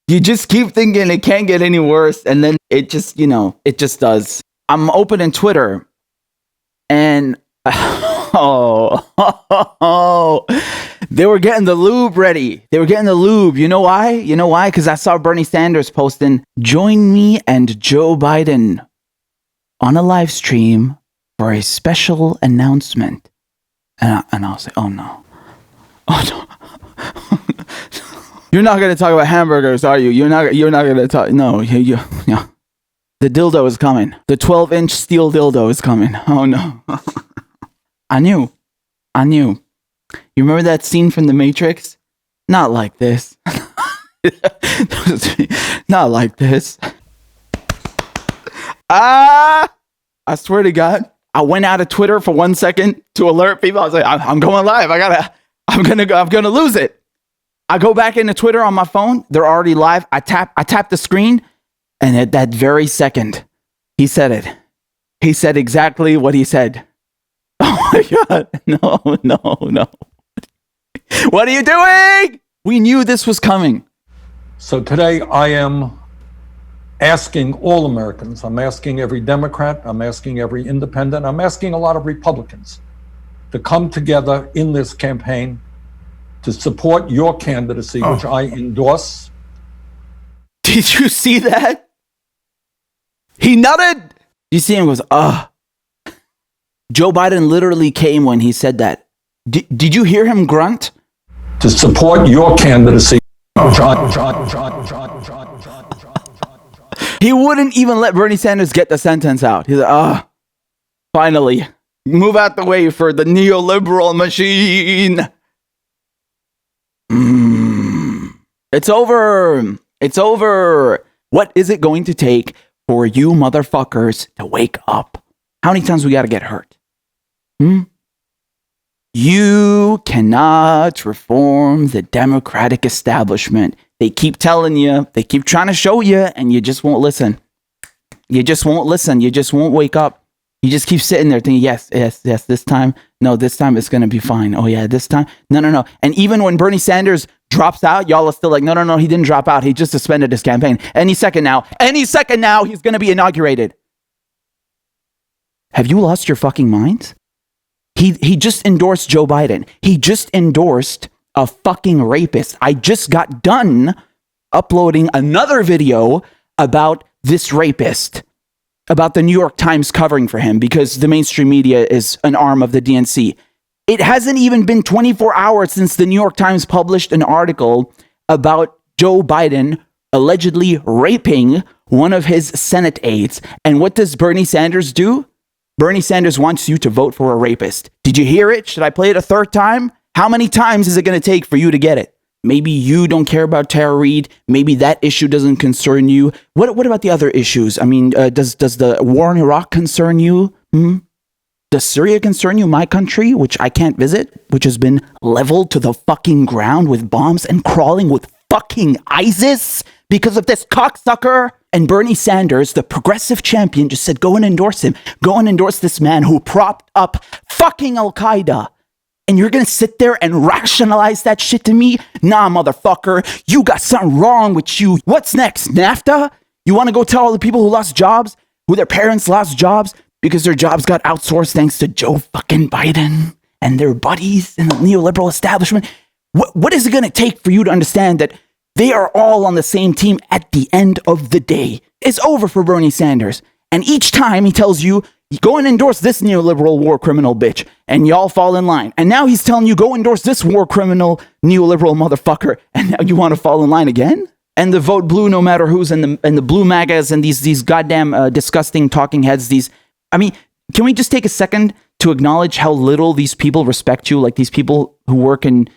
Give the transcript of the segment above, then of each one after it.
You just keep thinking it can't get any worse, and then it just, it just does. I'm opening Twitter, and they were getting the lube ready. They were getting the lube. You know why? Because I saw Bernie Sanders posting, "Join me and Joe Biden on a live stream for a special announcement." And I was like, oh no. You're not going to talk about hamburgers, are you? You're not going to talk. No, yeah. The dildo is coming. The 12-inch steel dildo is coming. Oh no. I knew. You remember that scene from The Matrix? Not like this. Not like this. I swear to God, I went out of Twitter for 1 second to alert people. I was like, I'm going live. I'm gonna lose it. I go back into Twitter on my phone. They're already live. I tap the screen, and at that very second, he said it. He said exactly what he said. Oh my God! No! What are you doing? We knew this was coming. So today I am asking all Americans, I'm asking every Democrat, I'm asking every independent, I'm asking a lot of Republicans to come together in this campaign to support your candidacy, which I endorse. Did you see that? He nutted. You see him goes, Joe Biden literally came when he said that. Did you hear him grunt? To support your candidacy, which He wouldn't even let Bernie Sanders get the sentence out. He's like, finally, move out the way for the neoliberal machine. It's over. It's over. What is it going to take for you motherfuckers to wake up? How many times we got to get hurt? You cannot reform the Democratic establishment. They keep telling you, they keep trying to show you, and you just won't listen. You just won't listen. You just won't wake up. You just keep sitting there thinking, yes, this time. No, this time it's going to be fine. Oh yeah, this time. No. And even when Bernie Sanders drops out, y'all are still like, no, he didn't drop out. He just suspended his campaign. Any second now, he's going to be inaugurated. Have you lost your fucking minds? He just endorsed Joe Biden. He just endorsed a fucking rapist. I just got done uploading another video about this rapist, about the New York Times covering for him because the mainstream media is an arm of the DNC. It hasn't even been 24 hours since the New York Times published an article about Joe Biden allegedly raping one of his Senate aides. And what does Bernie Sanders do? Bernie Sanders wants you to vote for a rapist. Did you hear it? Should I play it a third time? How many times is it going to take for you to get it? Maybe you don't care about Tara Reid. Maybe that issue doesn't concern you. What about the other issues? I mean, does the war in Iraq concern you? Does Syria concern you? My country, which I can't visit, which has been leveled to the fucking ground with bombs and crawling with fucking ISIS because of this cocksucker. And Bernie Sanders, the progressive champion, just said, go and endorse him. Go and endorse this man who propped up fucking Al-Qaeda. And you're going to sit there and rationalize that shit to me? Nah, motherfucker. You got something wrong with you. What's next? NAFTA? You want to go tell all the people who lost jobs, who their parents lost jobs because their jobs got outsourced thanks to Joe fucking Biden and their buddies in the neoliberal establishment? What is it going to take for you to understand that they are all on the same team at the end of the day? It's over for Bernie Sanders. And each time he tells you, go and endorse this neoliberal war criminal bitch, and y'all fall in line. And now he's telling you, go endorse this war criminal neoliberal motherfucker, and now you want to fall in line again? And the vote blue no matter who's in the blue MAGAs and these goddamn disgusting talking heads. Can we just take a second to acknowledge how little these people respect you? Like these people who work in,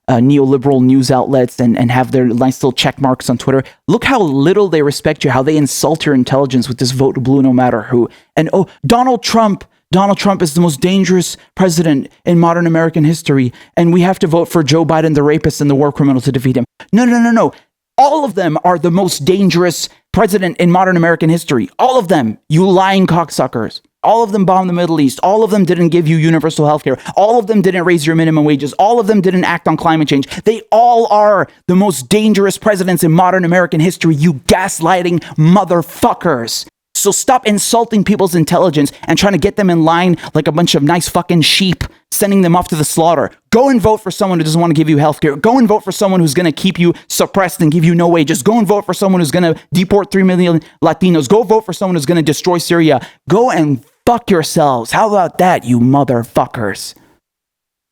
neoliberal news outlets and have their nice little check marks on Twitter. Look how little they respect you, how they insult your intelligence with this vote blue no matter who. And Donald Trump is the most dangerous president in modern American history, and we have to vote for Joe Biden, the rapist and the war criminal, to defeat him. No. All of them are the most dangerous president in modern American history. All of them, you lying cocksuckers. All of them bombed the Middle East. All of them didn't give you universal health care. All of them didn't raise your minimum wages. All of them didn't act on climate change. They all are the most dangerous presidents in modern American history, you gaslighting motherfuckers. So stop insulting people's intelligence and trying to get them in line like a bunch of nice fucking sheep, sending them off to the slaughter. Go and vote for someone who doesn't want to give you health care. Go and vote for someone who's going to keep you suppressed and give you no wages. Go and vote for someone who's going to deport 3 million Latinos. Go vote for someone who's going to destroy Syria. Go and fuck yourselves. How about that, you motherfuckers?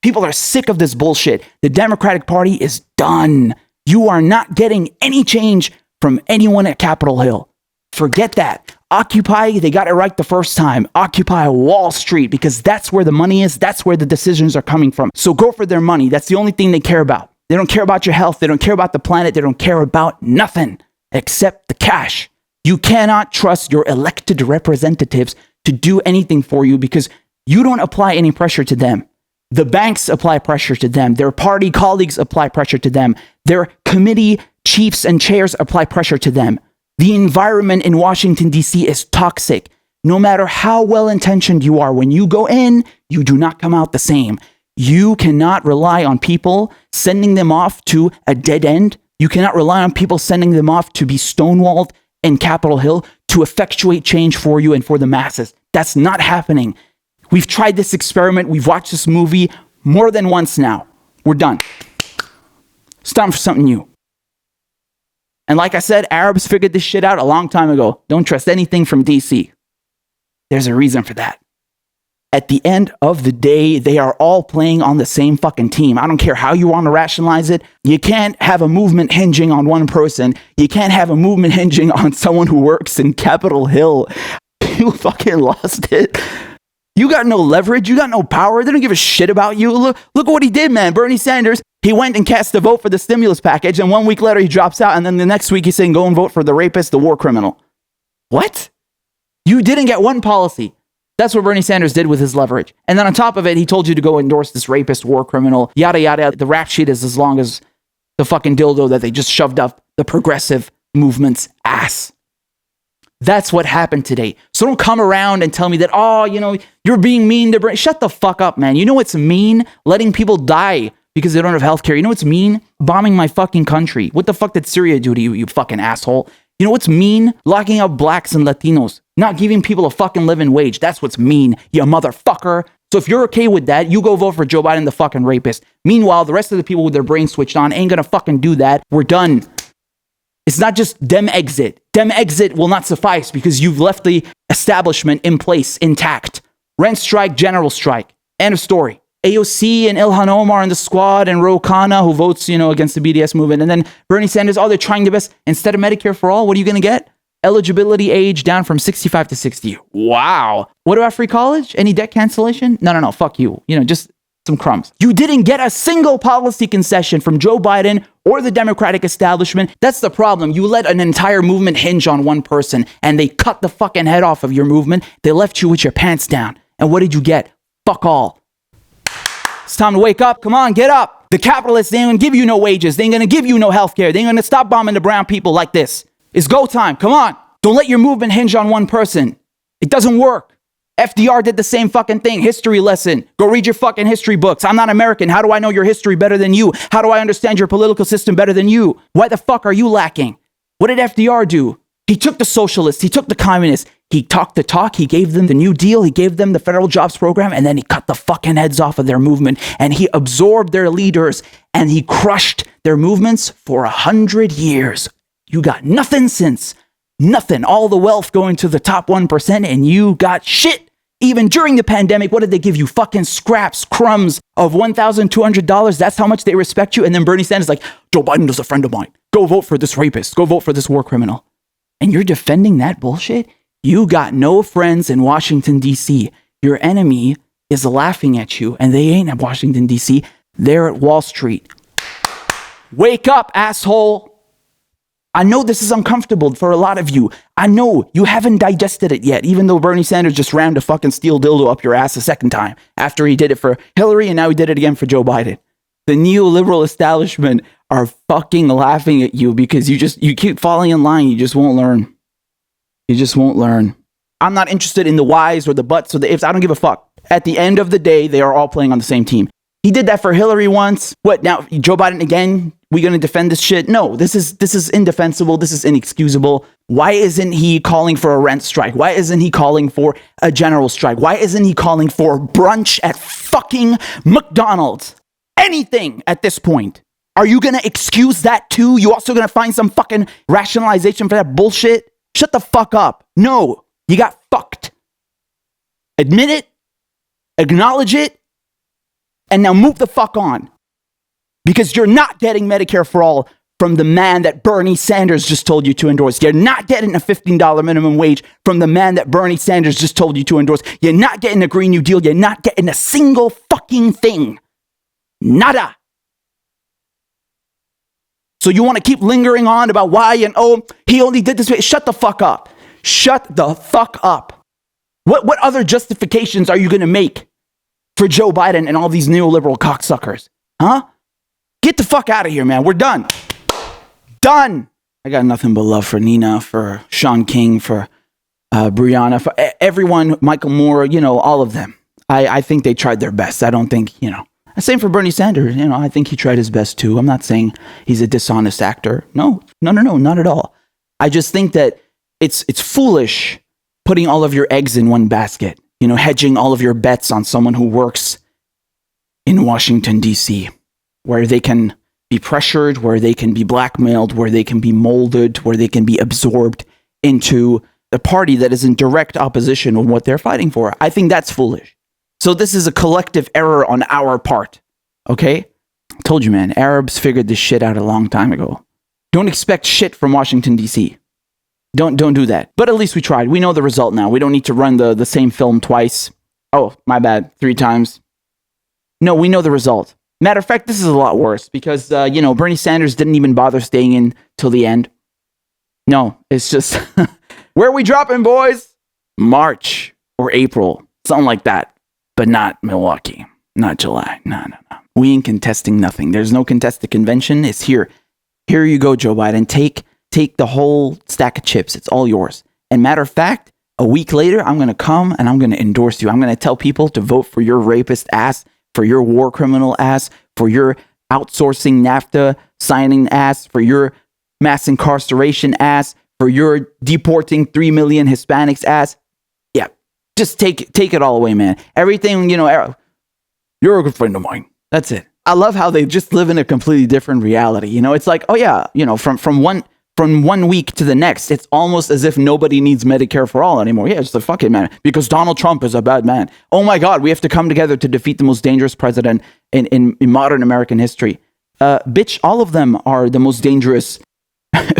People are sick of this bullshit. The Democratic Party is done. You are not getting any change from anyone at Capitol Hill. Forget that. Occupy, they got it right the first time. Occupy Wall Street, because that's where the money is. That's where the decisions are coming from. So go for their money. That's the only thing they care about. They don't care about your health. They don't care about the planet. They don't care about nothing except the cash. You cannot trust your elected representatives to do anything for you because you don't apply any pressure to them. The banks apply pressure to them. Their party colleagues apply pressure to them. Their committee chiefs and chairs apply pressure to them. The environment in Washington, D.C. is toxic. No matter how well-intentioned you are, when you go in, you do not come out the same. You cannot rely on people sending them off to a dead end. You cannot rely on people sending them off to be stonewalled in Capitol Hill to effectuate change for you and for the masses. That's not happening. We've tried this experiment. We've watched this movie more than once now. We're done. It's time for something new. And like I said, Arabs figured this shit out a long time ago. Don't trust anything from DC. There's a reason for that. At the end of the day, they are all playing on the same fucking team. I don't care how you want to rationalize it. You can't have a movement hinging on one person. You can't have a movement hinging on someone who works in Capitol Hill. You fucking lost it. You got no leverage. You got no power. They don't give a shit about you. Look what he did, man. Bernie Sanders, he went and cast a vote for the stimulus package, and 1 week later he drops out, and then the next week he's saying, go and vote for the rapist, the war criminal. What? You didn't get one policy. That's what Bernie Sanders did with his leverage. And then on top of it, he told you to go endorse this rapist, war criminal, yada, yada. The rap sheet is as long as the fucking dildo that they just shoved up the progressive movement's ass. That's what happened today. So don't come around and tell me that, oh, you're being mean to Bernie. Shut the fuck up, man. You know what's mean? Letting people die because they don't have health care. You know what's mean? Bombing my fucking country. What the fuck did Syria do to you, you fucking asshole? You know what's mean? Locking up blacks and Latinos. Not giving people a fucking living wage. That's what's mean, you motherfucker. So if you're okay with that, you go vote for Joe Biden, the fucking rapist. Meanwhile, the rest of the people with their brains switched on ain't gonna fucking do that. We're done. It's not just dem exit. Dem exit will not suffice because you've left the establishment in place, intact. Rent strike, general strike. End of story. AOC and Ilhan Omar and the squad and Ro Khanna who votes, against the BDS movement. And then Bernie Sanders, they're trying their best. Instead of Medicare for all, what are you going to get? Eligibility age down from 65 to 60. Wow. What about free college? Any debt cancellation? No. Fuck you. Just some crumbs. You didn't get a single policy concession from Joe Biden or the Democratic establishment. That's the problem. You let an entire movement hinge on one person and they cut the fucking head off of your movement. They left you with your pants down. And what did you get? Fuck all. It's time to wake up. Come on, get up. The capitalists, they ain't gonna give you no wages. They ain't gonna give you no health care. They ain't gonna stop bombing the brown people like this. It's go time. Come on. Don't let your movement hinge on one person. It doesn't work. FDR did the same fucking thing. History lesson. Go read your fucking history books. I'm not American. How do I know your history better than you? How do I understand your political system better than you? Why the fuck are you lacking? What did FDR do? He took the socialists. He took the communists. He talked the talk. He gave them the New Deal. He gave them the federal jobs program. And then he cut the fucking heads off of their movement. And he absorbed their leaders. And he crushed their movements for 100 years. You got nothing since. Nothing. All the wealth going to the top 1%. And you got shit. Even during the pandemic, what did they give you? Fucking scraps, crumbs of $1,200. That's how much they respect you. And then Bernie Sanders is like, Joe Biden is a friend of mine. Go vote for this rapist. Go vote for this war criminal. And you're defending that bullshit? You got no friends in Washington, D.C. Your enemy is laughing at you, and they ain't at Washington, D.C. They're at Wall Street. Wake up, asshole. I know this is uncomfortable for a lot of you. I know you haven't digested it yet, even though Bernie Sanders just rammed a fucking steel dildo up your ass a second time after he did it for Hillary, and now he did it again for Joe Biden. The neoliberal establishment are fucking laughing at you because you keep falling in line. You just won't learn. You just won't learn. I'm not interested in the whys or the buts or the ifs. I don't give a fuck. At the end of the day, they are all playing on the same team. He did that for Hillary once. What now? Joe Biden again? We gonna defend this shit? No, this is indefensible. This is inexcusable. Why isn't he calling for a rent strike? Why isn't he calling for a general strike? Why isn't he calling for brunch at fucking McDonald's? Anything at this point. Are you gonna excuse that too? You also gonna find some fucking rationalization for that bullshit? Shut the fuck up. No, you got fucked. Admit it, acknowledge it, and now move the fuck on. Because you're not getting Medicare for all from the man that Bernie Sanders just told you to endorse. You're not getting a $15 minimum wage from the man that Bernie Sanders just told you to endorse. You're not getting a Green New Deal. You're not getting a single fucking thing. Nada. So you want to keep lingering on about why and oh, he only did this way. Shut the fuck up. Shut the fuck up. What other justifications are you going to make for Joe Biden and all these neoliberal cocksuckers? Huh? Get the fuck out of here, man. We're done. Done. I got nothing but love for Nina, for Sean King, for Brianna, for everyone, Michael Moore, all of them. I think they tried their best. I don't think, Same for Bernie Sanders. I think he tried his best too. I'm not saying he's a dishonest actor. No, not at all. I just think that it's foolish putting all of your eggs in one basket, hedging all of your bets on someone who works in Washington, D.C., where they can be pressured, where they can be blackmailed, where they can be molded, where they can be absorbed into a party that is in direct opposition of what they're fighting for. I think that's foolish. So this is a collective error on our part, okay? I told you, man, Arabs figured this shit out a long time ago. Don't expect shit from Washington, D.C. Don't do that. But at least we tried. We know the result now. We don't need to run the same film twice. Oh, my bad. 3 times. No, we know the result. Matter of fact, this is a lot worse because, Bernie Sanders didn't even bother staying in till the end. No, it's just, where are we dropping, boys? March or April, something like that. But not Milwaukee, not July. No. We ain't contesting nothing. There's no contested convention. It's here. Here you go, Joe Biden. Take the whole stack of chips. It's all yours. And matter of fact, a week later, I'm going to come and I'm going to endorse you. I'm going to tell people to vote for your rapist ass, for your war criminal ass, for your outsourcing NAFTA signing ass, for your mass incarceration ass, for your deporting 3 million Hispanics ass. Yeah, just take it all away, man. Everything, you're a good friend of mine. That's it. I love how they just live in a completely different reality. It's like, oh yeah, from one week to the next, it's almost as if nobody needs Medicare for all anymore. Yeah, it's the fucking man. Because Donald Trump is a bad man. Oh my God, we have to come together to defeat the most dangerous president in modern American history. Bitch, all of them are the most dangerous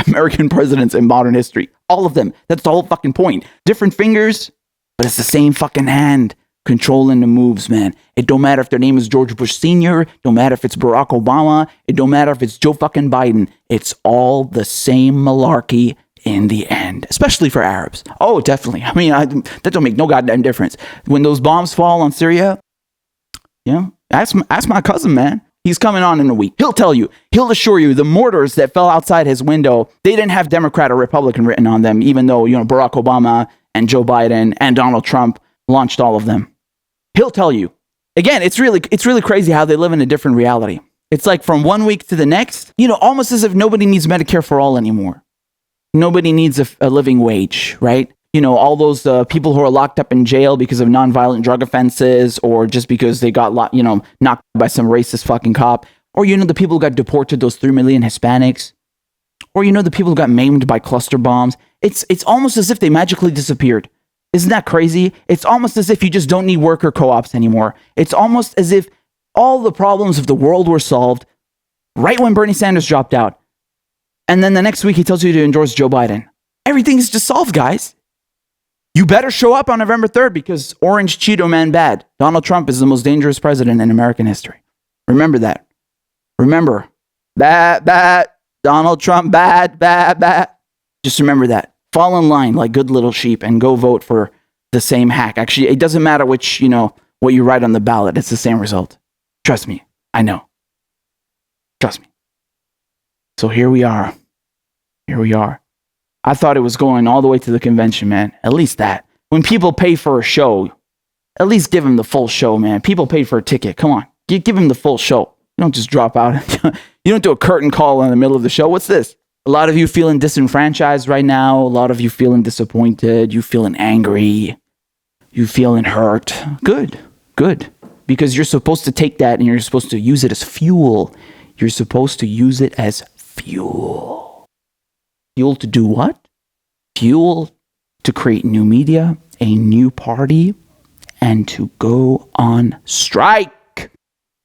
American presidents in modern history. All of them. That's the whole fucking point. Different fingers, but it's the same fucking hand controlling the moves, man. It don't matter if their name is George Bush Sr., don't matter if it's Barack Obama, it don't matter if it's Joe fucking Biden. It's all the same malarkey in the end, especially for Arabs. Oh, definitely. I mean, that don't make no goddamn difference. When those bombs fall on Syria, ask my cousin, man. He's coming on in a week. He'll tell you, he'll assure you the mortars that fell outside his window, they didn't have Democrat or Republican written on them, even though, Barack Obama and Joe Biden and Donald Trump launched all of them. He'll tell you. Again, it's really crazy how they live in a different reality. It's like from one week to the next, almost as if nobody needs Medicare for all anymore. Nobody needs a living wage, right? All those people who are locked up in jail because of nonviolent drug offenses or just because they got, knocked by some racist fucking cop. Or, the people who got deported, those 3 million Hispanics. Or, the people who got maimed by cluster bombs. It's almost as if they magically disappeared. Isn't that crazy? It's almost as if you just don't need worker co-ops anymore. It's almost as if all the problems of the world were solved right when Bernie Sanders dropped out. And then the next week he tells you to endorse Joe Biden. Everything is just solved, guys. You better show up on November 3rd because Orange Cheeto Man bad. Donald Trump is the most dangerous president in American history. Remember that. Remember. Bad. Donald Trump bad. Just remember that. Fall in line like good little sheep and go vote for the same hack. Actually, it doesn't matter which, what you write on the ballot. It's the same result. Trust me. I know. Trust me. So here we are. I thought it was going all the way to the convention, man. At least that. when people pay for a show, at least give them the full show, man. People paid for a ticket. Come on. Give them the full show. You don't just drop out. You don't do a curtain call in the middle of the show. What's this? A lot of you feeling disenfranchised right now. A lot of you feeling disappointed. You feeling angry. You feeling hurt. Good. Because you're supposed to take that and you're supposed to use it as fuel. You're supposed to use it as fuel. Fuel to do what? Fuel to create new media, a new party, and to go on strike.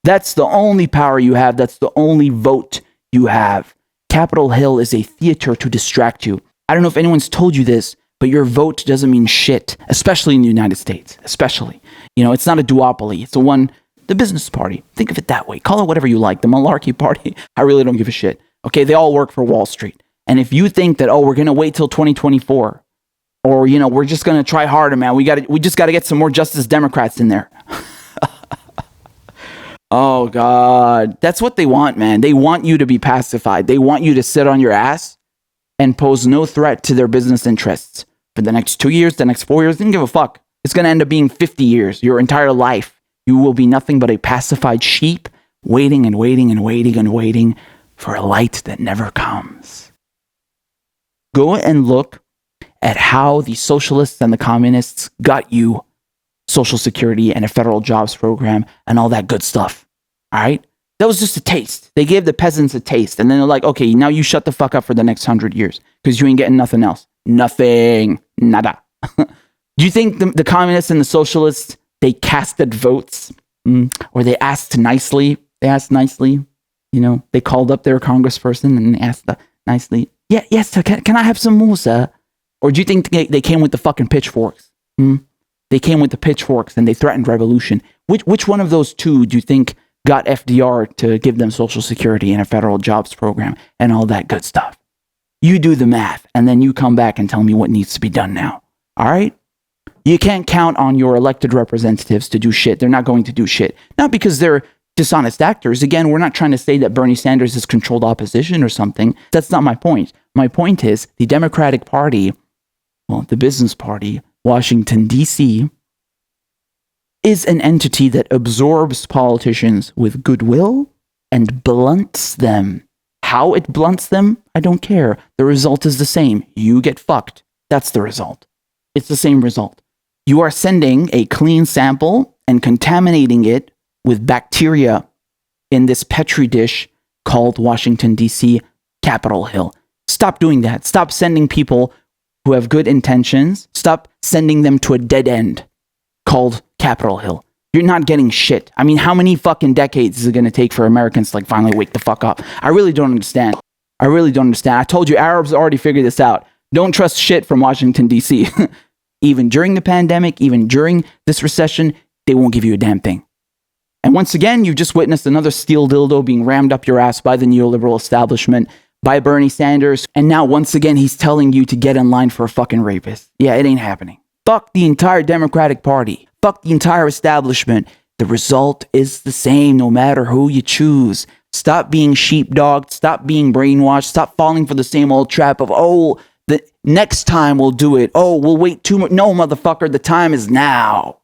That's the only power you have. That's the only vote you have. Capitol Hill is a theater to distract you. I don't know if anyone's told you this, but your vote doesn't mean shit, especially in the United States, especially. It's not a duopoly. It's the business party. Think of it that way. Call it whatever you like. The malarkey party. I really don't give a shit. Okay, they all work for Wall Street. And if you think that, we're going to wait till 2024, or, we're just going to try harder, man. We just got to get some more Justice Democrats in there. Oh, God. That's what they want, man. They want you to be pacified. They want you to sit on your ass and pose no threat to their business interests for the next 2 years, the next 4 years. They don't give a fuck. It's going to end up being 50 years, your entire life. You will be nothing but a pacified sheep waiting and waiting and waiting and waiting for a light that never comes. Go and look at how the socialists and the communists got you Social Security and a federal jobs program and all that good stuff. All right? That was just a taste. They gave the peasants a taste. And then they're like, okay, now you shut the fuck up for the next 100 years because you ain't getting nothing else. Nothing. Nada. Do you think the communists and the socialists, they casted votes? Or they asked nicely? They asked nicely. They called up their congressperson and they asked nicely, yes, sir, can I have some more, sir? Or do you think they came with the fucking pitchforks? They came with the pitchforks and they threatened revolution. Which one of those two do you think got FDR to give them Social Security and a federal jobs program and all that good stuff? You do the math and then you come back and tell me what needs to be done now. All right? You can't count on your elected representatives to do shit. They're not going to do shit. Not because they're dishonest actors. Again, we're not trying to say that Bernie Sanders is controlled opposition or something. That's not my point. My point is the Democratic Party, the business party, Washington, D.C., is an entity that absorbs politicians with goodwill and blunts them. How it blunts them, I don't care. The result is the same. You get fucked. That's the result. It's the same result. You are sending a clean sample and contaminating it with bacteria in this Petri dish called Washington, D.C., Capitol Hill. Stop doing that. Stop sending people who have good intentions. Stop sending them to a dead end called Capitol Hill. You're not getting shit. I mean, how many fucking decades is it going to take for Americans to finally wake the fuck up? I really don't understand. I told you, Arabs already figured this out. Don't trust shit from Washington, D.C. Even during the pandemic, even during this recession, they won't give you a damn thing. And once again, you've just witnessed another steel dildo being rammed up your ass by the neoliberal establishment, by Bernie Sanders. And now, once again, he's telling you to get in line for a fucking rapist. Yeah, it ain't happening. Fuck the entire Democratic Party. Fuck the entire establishment. The result is the same no matter who you choose. Stop being sheepdogged. Stop being brainwashed. Stop falling for the same old trap of, the next time we'll do it. We'll wait 2 more. No, motherfucker, the time is now.